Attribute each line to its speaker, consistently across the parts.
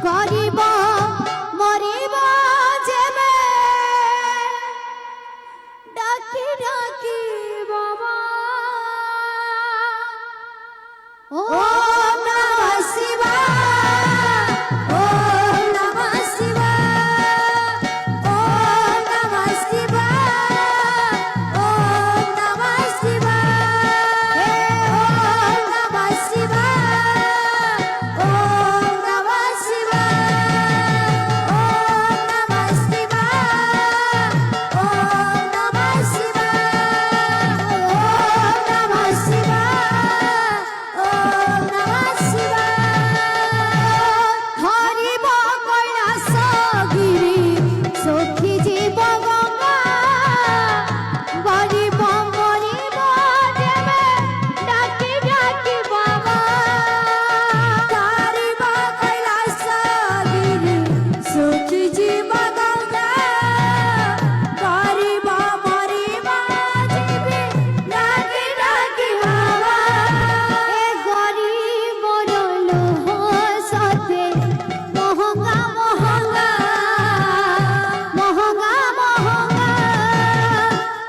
Speaker 1: গরিব মরিব যেবে ডাকি ডাকি বাবা ও নমঃ শিবায় ও নমঃ শিবায় ও নমঃ শিবায় ও নমঃ শিবায় ও নমঃ শিবায় ও নমঃ শিবায় ও নমঃ শিবায় ও নমঃ শিবায় ও নমঃ শিবায় হরিব কৈলাসগিরি সখী জীব গঙ্গা গরিব মরিব দেবে ডাকি ডাকি বাবা হরিব কৈলাসগিরি সখী জীব গঙ্গা গরিব মরিব দেবে ডাকি ডাকি বাবা এ গরিব লোহ সতে মহঙ্গা মহঙ্গা মহঙ্গা মহঙ্গা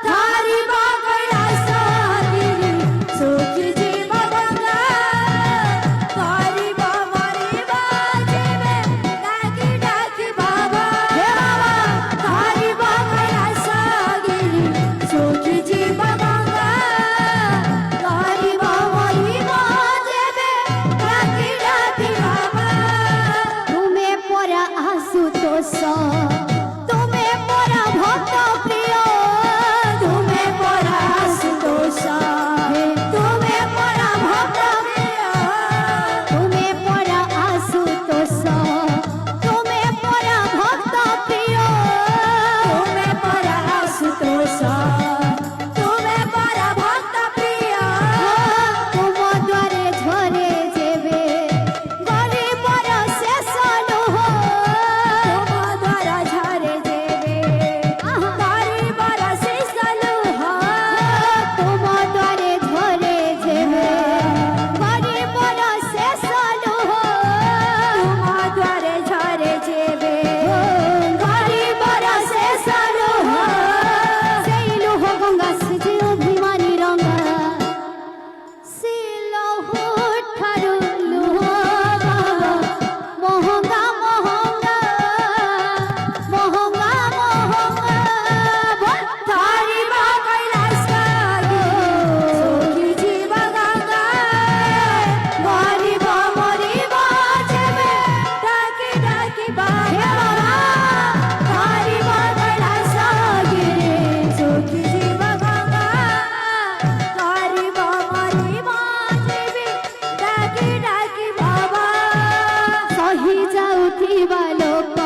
Speaker 1: হরিব কৈলাসগিরি সখী জীব গঙ্গা গরিব মরিব দেবে ডাকি ডাকি বাবা হে বাবা হরিব কৈলাসগিরি সখী জীব গঙ্গা গরিব মরিব দেবে ডাকি ডাকি বাবা তুমি পরা আশুতোষ তুমি পরা ভক্ত প্রিয় তুমি পরা আশুতোষ তুমি পরা ভক্ত প্রিয় তুমি পরা আশুতোষ তুমি পরা ভক্ত প্রিয় তুমি পরা আশুতোষ তুমি পরা ভক্ত প্রিয় তুম দ্বারে ঝরে যেবে গরিবর শেষ লোহ তুম দ্বারা ঝরে যেবে গরিবর শেষ লোহ তুম দ্বারে ঝরে যেবে গরিবর শেষ লোহ তুম দ্বারে ঝরে যেবে গরিবর শেষ লোহ সেই লোহ গঙ্গা সেজে অভিমানী রঙা সে লৌহ ঠারু লোহ বাবা মহঙ্গা মহঙ্গা মহঙ্গা মহঙ্গা হরিব কৈলাসগিরি সখী জীব গঙ্গা গরিব মরিব যেবে ডাকি ডাকি বাবা হরিব কৈলাসগিরি সখী জীব গঙ্গা গরিব মরিব যেবে ডাকি ডাকি বাবা সহি যাଉଥିବା ଲୋକ